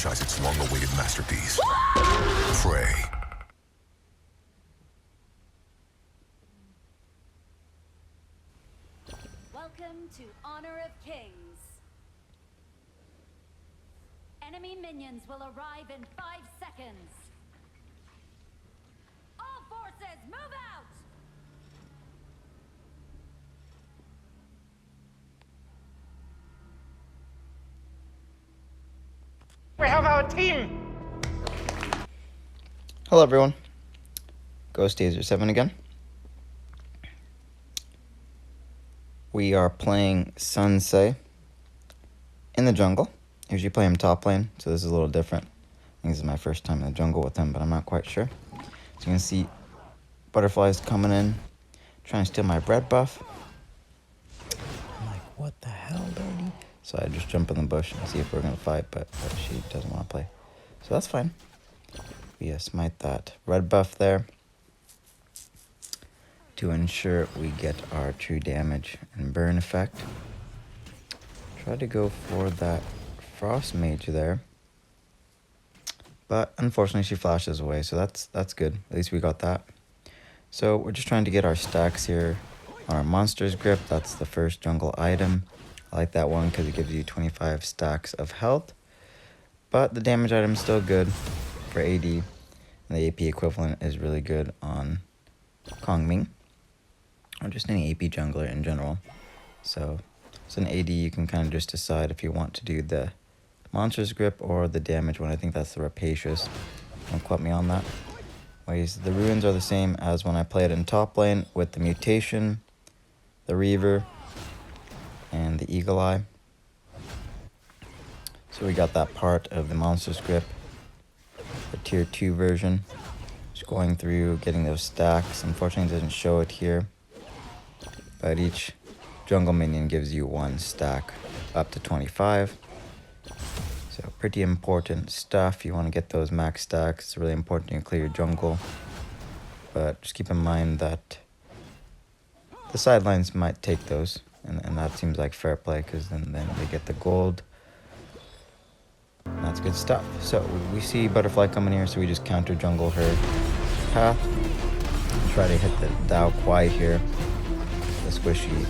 franchise its long-awaited masterpiece. Prey. Welcome to Honor of Kings. Enemy minions will arrive in 5 seconds. All forces, move out! We have our team! Hello everyone, Ghost Taser 7 again. We are playing Sensei in the jungle. Usually play him top lane, so this is a little different. I think this is my first time in the jungle with him, but I'm not quite sure. So you can see butterflies coming in, trying to steal my bread buff. I'm like, what the hell, Birdie? So I just jump in the bush and see if we're gonna fight, but she doesn't want to play. So that's fine. We smite that red buff there to ensure we get our true damage and burn effect. Try to go for that frost mage there, but unfortunately she flashes away, so that's good. At least we got that. So we're just trying to get our stacks here on our monster's grip. That's the first jungle item. I like that one because it gives you 25 stacks of health, but the damage item is still good for AD, and the AP equivalent is really good on Kong Ming, or just any AP jungler in general. So as an AD, you can kind of just decide if you want to do the monster's grip or the damage one. I think that's the rapacious. Don't quote me on that. Anyways, the runes are the same as when I played in top lane with the mutation, the reaver, and the eagle eye. So we got that part of the monster's grip, the tier 2 version. Just going through, getting those stacks. Unfortunately, it doesn't show it here, but each jungle minion gives you 1 stack up to 25. So pretty important stuff. You want to get those max stacks. It's really important to clear your jungle. But just keep in mind that the sidelines might take those. And that seems like fair play, because then they get the gold. And that's good stuff. So we see butterfly coming here, so we just counter jungle her path. And try to hit the Dao Kwai here. The squishy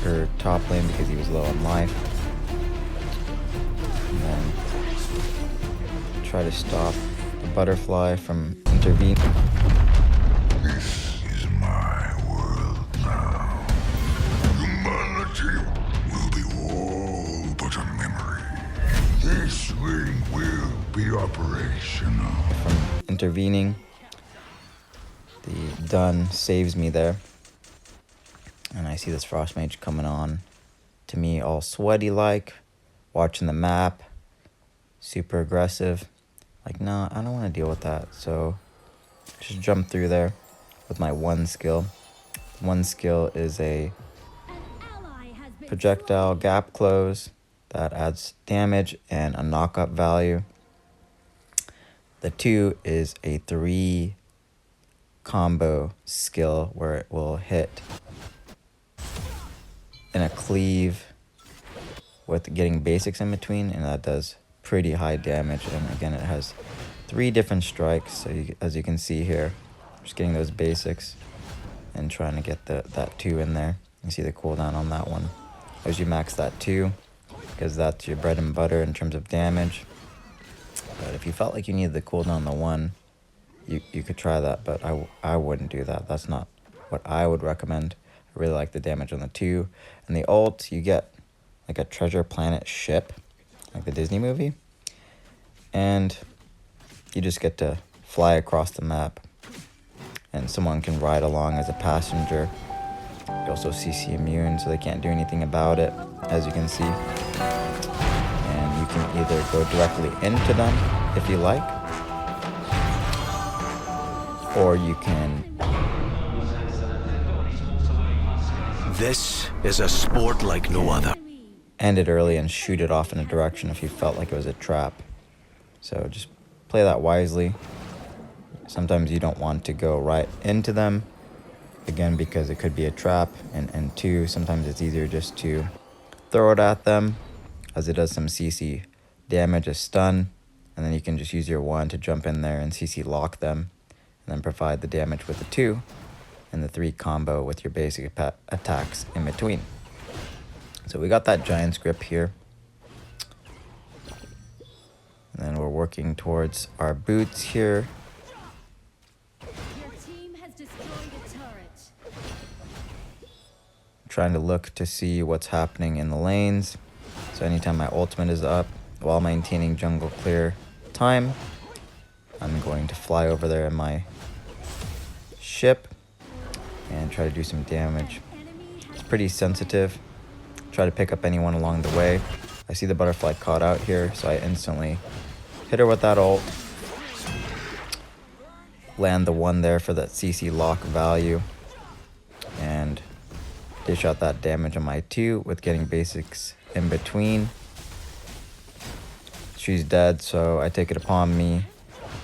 her top lane because he was low on life. And then try to stop the butterfly from intervening. This is my world now. Humanity will be all but a memory. This ring will be operational. From intervening, the Dun saves me there. And I see this frost mage coming on to me all sweaty like, watching the map, super aggressive. Like, no, I don't want to deal with that. So just jump through there with my 1 skill. 1 skill is a projectile gap close that adds damage and a knockup value. The 2 is a 3 combo skill where it will hit in a cleave with getting basics in between, and that does pretty high damage. And again, it has 3 different strikes, so as you can see here, just getting those basics and trying to get that 2 in there. You see the cooldown on that one as you max that 2, because that's your bread and butter in terms of damage. But if you felt like you needed the cooldown on the 1, you could try that, but I wouldn't do that. That's not what I would recommend. I really like the damage on the 2. And the ult, you get like a treasure planet ship, like the Disney movie. And you just get to fly across the map. And someone can ride along as a passenger. You also CC immune, so they can't do anything about it, as you can see. And you can either go directly into them, if you like. Or you can... This is a sport like no other. End it early and shoot it off in a direction if you felt like it was a trap. So just play that wisely. Sometimes you don't want to go right into them, again, because it could be a trap. And 2, sometimes it's easier just to throw it at them, as it does some CC damage, a stun, and then you can just use your 1 to jump in there and CC lock them, and then provide the damage with the 2, and the 3 combo with your basic attacks in between. So we got that Giant's Grip here. And then we're working towards our boots here. Your team has destroyed a turret. Trying to look to see what's happening in the lanes. So anytime my ultimate is up, while maintaining jungle clear time, I'm going to fly over there in my ship and try to do some damage. It's pretty sensitive. Try to pick up anyone along the way. I see the butterfly caught out here, so I instantly hit her with that ult. Land the 1 there for that CC lock value. And dish out that damage on my 2 with getting basics in between. She's dead, so I take it upon me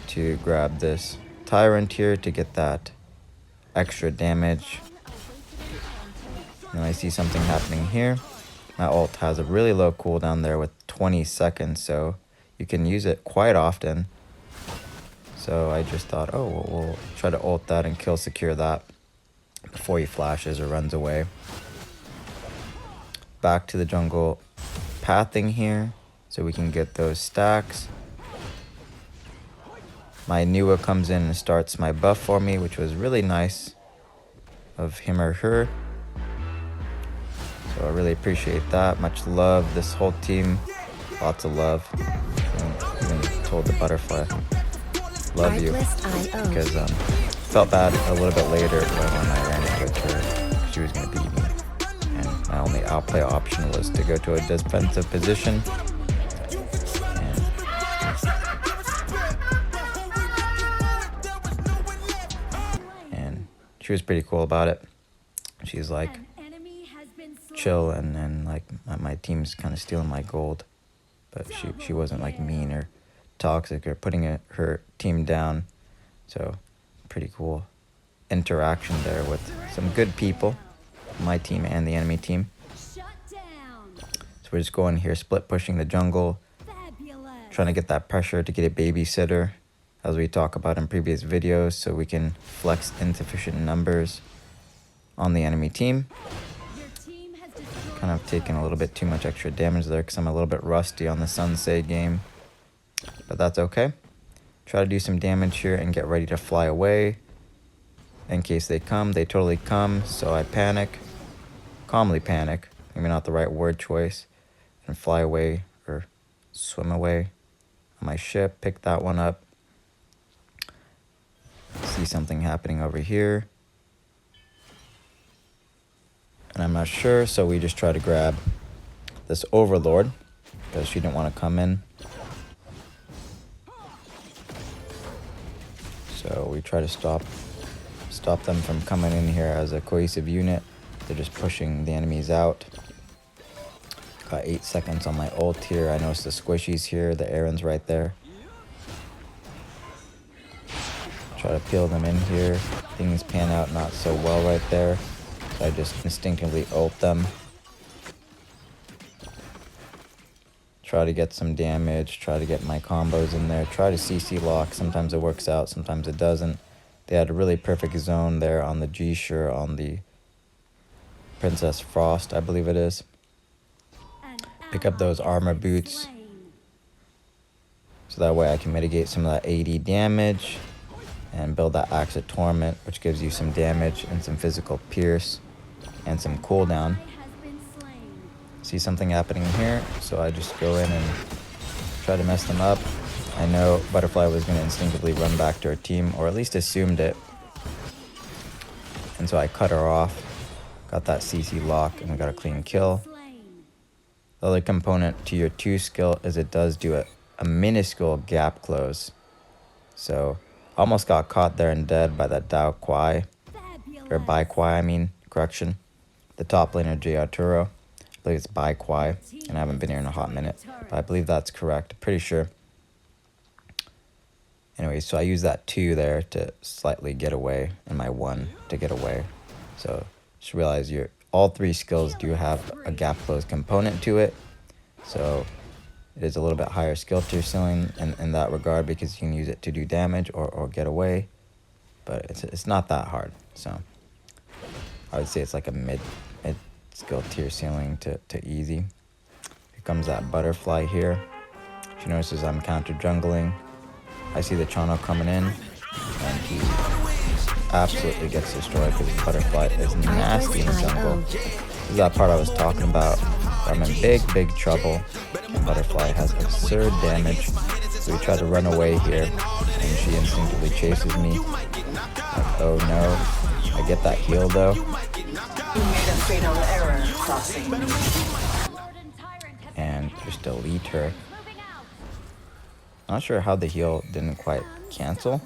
to grab this Tyrant here to get that extra damage. Now I see something happening here. My ult has a really low cooldown there with 20 seconds, so you can use it quite often. So I just thought, oh, we'll try to ult that and kill secure that before he flashes or runs away. Back to the jungle pathing here so we can get those stacks. My Nuwa comes in and starts my buff for me, which was really nice of him or her. So I really appreciate that. Much love, this whole team. Lots of love. And even told the butterfly, love you. Because felt bad a little bit later when I ran into her. She was going to beat me. And my only outplay option was to go to a defensive position. And she was pretty cool about it. She's like, chill, and like my team's kind of stealing my gold, but she wasn't like mean or toxic or putting her team down. So pretty cool interaction there with some good people, my team and the enemy team. So we're just going here, split pushing the jungle, trying to get that pressure to get a babysitter, as we talk about in previous videos, so we can flex insufficient numbers on the enemy team. Kind of taking a little bit too much extra damage there because I'm a little bit rusty on the Sunsei game. But that's okay. Try to do some damage here and get ready to fly away. In case they come, they totally come. So I panic. Calmly panic. Maybe not the right word choice. And fly away or swim away on my ship. Pick that one up. See something happening over here. And I'm not sure, so we just try to grab this Overlord because she didn't want to come in. So we try to stop them from coming in here as a cohesive unit. They're just pushing the enemies out. Got 8 seconds on my ult here. I noticed the squishies here. The Aaron's right there. Try to peel them in here. Things pan out not so well right there. I just instinctively ult them. Try to get some damage, try to get my combos in there, try to CC lock. Sometimes it works out, sometimes it doesn't. They had a really perfect zone there on the G-Sure, on the Princess Frost, I believe it is. Pick up those armor boots. So that way I can mitigate some of that AD damage. And build that Axe of Torment, which gives you some damage and some physical pierce. And some cooldown. See something happening here, so I just go in and try to mess them up. I know Butterfly was going to instinctively run back to her team, or at least assumed it. And so I cut her off, got that CC lock, and we got a clean kill. The other component to your 2 skill is it does do a minuscule gap close. So almost got caught there and dead by that Dao Kwai, or Bai Kwai, I mean, correction. The top laner, J. Arturo. I believe it's Bai Kwai, and I haven't been here in a hot minute, but I believe that's correct, pretty sure. Anyway, so I use that 2 there to slightly get away, and my 1 to get away. So just realize all 3 skills do have a gap close component to it. So It is a little bit higher skill tier ceiling in that regard because you can use it to do damage or get away. But it's not that hard. So I would say it's like a mid skill tier ceiling to easy. Here comes that butterfly here. She notices I'm counter jungling. I see the Chano coming in, and he absolutely gets destroyed because the butterfly is nasty in the jungle. This is that part I was talking about. I'm in big trouble, and butterfly has absurd damage. So we try to run away here, and she instinctively chases me. Like, oh no. I get that heal though. You made a fatal error crossing. Overlord and Tyrant have And just delete her. moving out. Not sure how the heal didn't quite cancel.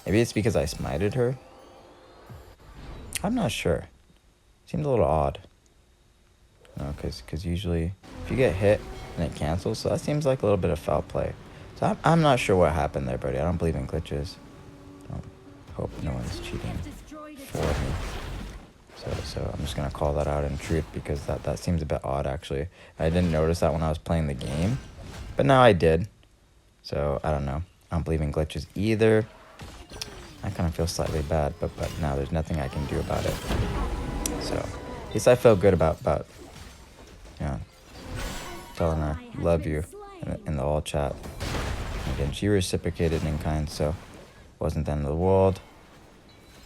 Maybe it's because I smited her. I'm not sure. Seemed a little odd. No, because usually if you get hit and it cancels, so that seems like a little bit of foul play. So I'm not sure what happened there, buddy. I don't believe in glitches. Hope no one's cheating Destroyed a for me. So I'm just gonna call that out in truth because that seems a bit odd actually. I didn't notice that when I was playing the game, but now I did. So I don't know. I don't believe in glitches either. I kind of feel slightly bad, but now there's nothing I can do about it. So at least I feel good about you know, telling her love you in the all chat. Again, she reciprocated in kind, so wasn't the end of the world.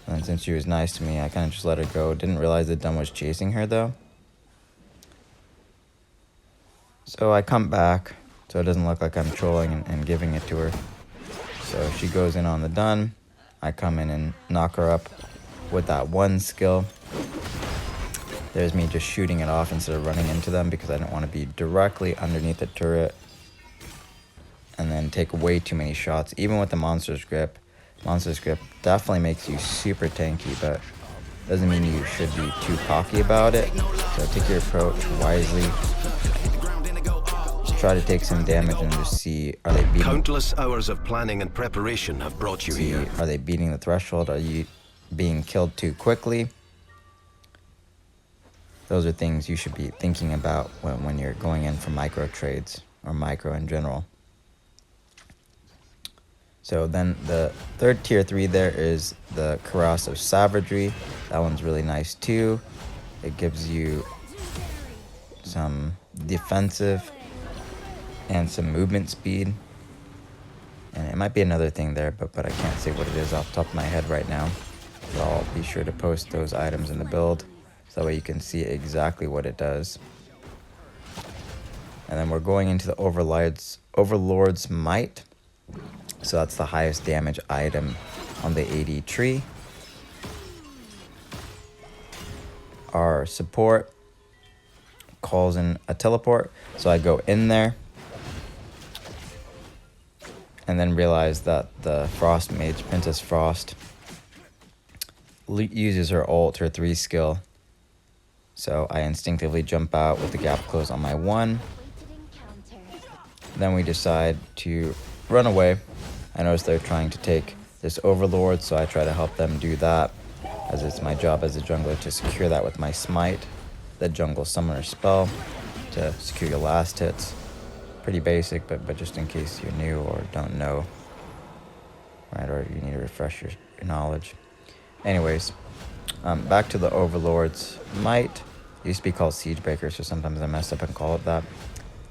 And then since she was nice to me, I kind of just let her go. Didn't realize the dumb was chasing her though. So I come back, so it doesn't look like I'm trolling and giving it to her. So she goes in on the done. I come in and knock her up with that one skill. There's me just shooting it off instead of running into them because I didn't want to be directly underneath the turret and then take way too many shots. Even with the Monster's Grip. Monster's Grip definitely makes you super tanky, but doesn't mean you should be too cocky about it. So take your approach wisely. Just try to take some damage and just see, are they beating... Countless hours of planning and preparation have brought you here. Are they beating the threshold? Are you being killed too quickly? Those are things you should be thinking about when you're going in for micro trades or micro in general. So then the third tier 3 there is the Cuirass of Savagery. That one's really nice too. It gives you some defensive and some movement speed. And it might be another thing there, but I can't say what it is off the top of my head right now. So I'll be sure to post those items in the build, so that way you can see exactly what it does. And then we're going into the Overlord's Might. So that's the highest damage item on the AD tree. Our support calls in a teleport, so I go in there and then realize that the Frost Mage, Princess Frost, uses her ult, her 3 skill. So I instinctively jump out with the gap close on my 1. Then we decide to run away. I notice they're trying to take this Overlord, so I try to help them do that, as it's my job as a jungler to secure that with my smite, the jungle summoner spell, to secure your last hits. Pretty basic, but just in case you're new or don't know, right, or you need to refresh your knowledge. Anyways, back to the Overlord's Might. It used to be called Siegebreaker, so sometimes I mess up and call it that.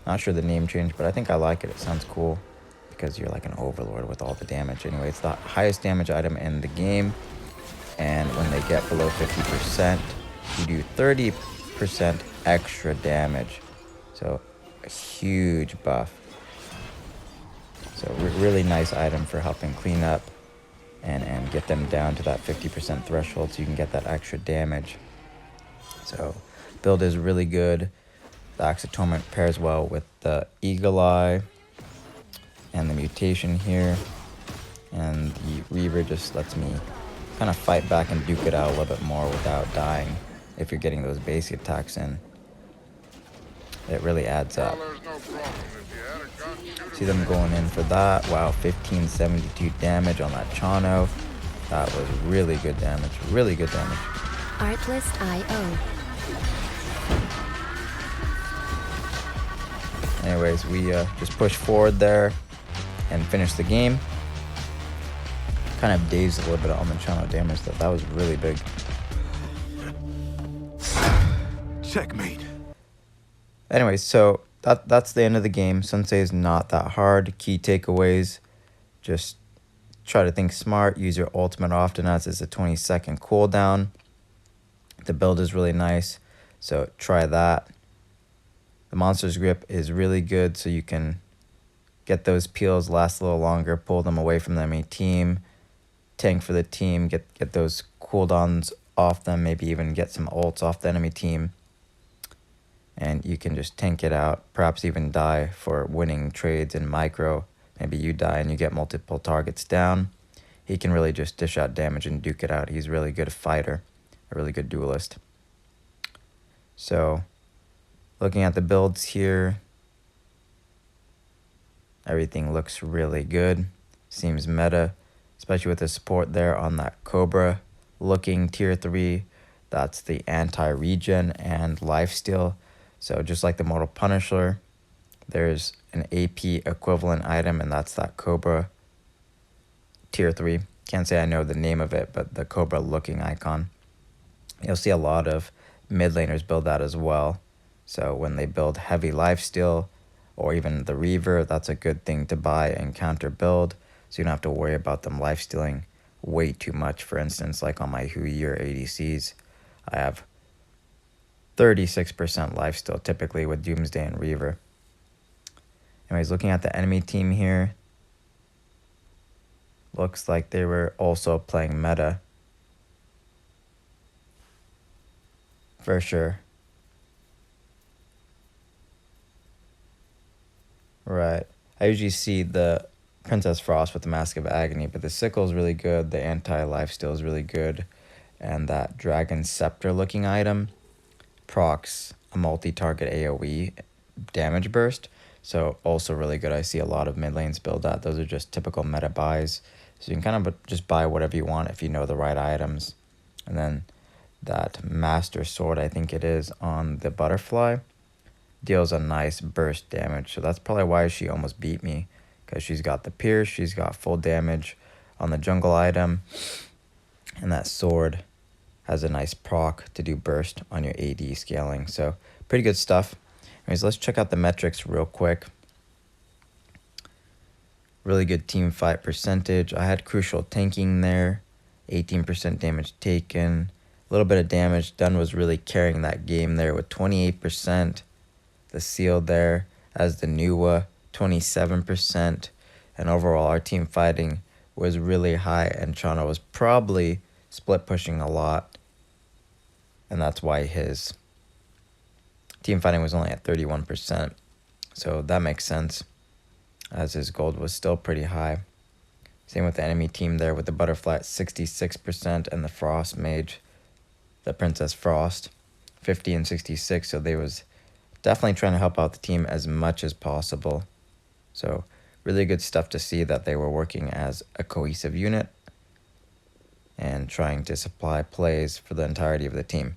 Not sure the name changed, but I think I like it. It sounds cool because you're like an Overlord with all the damage. Anyway, it's the highest damage item in the game, and when they get below 50%, you do 30% extra damage. So a huge buff. So really nice item for helping clean up and get them down to that 50% threshold so you can get that extra damage. So build is really good. The Axe of Torment pairs well with the Eagle Eye and the mutation here. And the Reaver just lets me kind of fight back and duke it out a little bit more without dying if you're getting those basic attacks in. It really adds up. See them going in for that. Wow, 1572 damage on that Chano. That was really good damage. Really good damage. Artlist.io. anyways, we just pushed forward there and finished the game. Kind of dazed a little bit on the channel damage though. That was really big. Checkmate. Anyways, so that's the end of the game. Sensei is not that hard. Key takeaways: just try to think smart. Use your ultimate often, as it's a 20-second cooldown. The build is really nice, so try that. The monster's grip is really good, so you can get those peels last a little longer, pull them away from the enemy team, tank for the team, get those cooldowns off them, maybe even get some ults off the enemy team. And you can just tank it out, perhaps even die for winning trades in micro. Maybe you die and you get multiple targets down. He can really just dish out damage and duke it out. He's a really good fighter, a really good duelist. So, looking at the builds here, everything looks really good. Seems meta, especially with the support there on that Cobra looking tier 3. That's the anti-regen and lifesteal. So just like the Mortal Punisher, there's an AP equivalent item, and that's that Cobra tier 3. Can't say I know the name of it, but the Cobra looking icon. You'll see a lot of mid laners build that as well. So when they build heavy lifesteal or even the Reaver, that's a good thing to buy and counter build, so you don't have to worry about them lifestealing way too much. For instance, like on my HoK or ADCs, I have 36% lifesteal typically with Doomsday and Reaver. Anyways, looking at the enemy team here, looks like they were also playing meta. For sure. Right. I usually see the Princess Frost with the Mask of Agony, but the Sickle is really good, the anti-lifesteal is really good, and that Dragon Scepter looking item procs a multi-target AoE damage burst, so also really good. I see a lot of mid lanes build that. Those are just typical meta buys, so you can kind of just buy whatever you want if you know the right items. And then that Master Sword, I think it is, on the Butterfly deals a nice burst damage, so that's probably why she almost beat me, because she's got the pierce, she's got full damage on the jungle item, and that sword has a nice proc to do burst on your AD scaling. So pretty good stuff. Anyways, let's check out the metrics real quick. Really good team fight percentage. I had crucial tanking there, 18% damage taken, a little bit of damage. Dunn was really carrying that game there with 28%. The seal there as the Nuwa, 27%. And overall, our team fighting was really high, and Chana was probably split pushing a lot, and that's why his team fighting was only at 31%. So that makes sense, as his gold was still pretty high. Same with the enemy team there with the Butterfly at 66% and the Frost Mage, the Princess Frost, 50 and 66. So they was definitely trying to help out the team as much as possible. So really good stuff to see that they were working as a cohesive unit and trying to supply plays for the entirety of the team.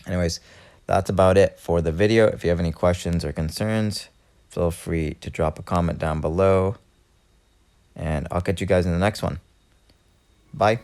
Anyways, that's about it for the video. If you have any questions or concerns, feel free to drop a comment down below, and I'll catch you guys in the next one. Bye.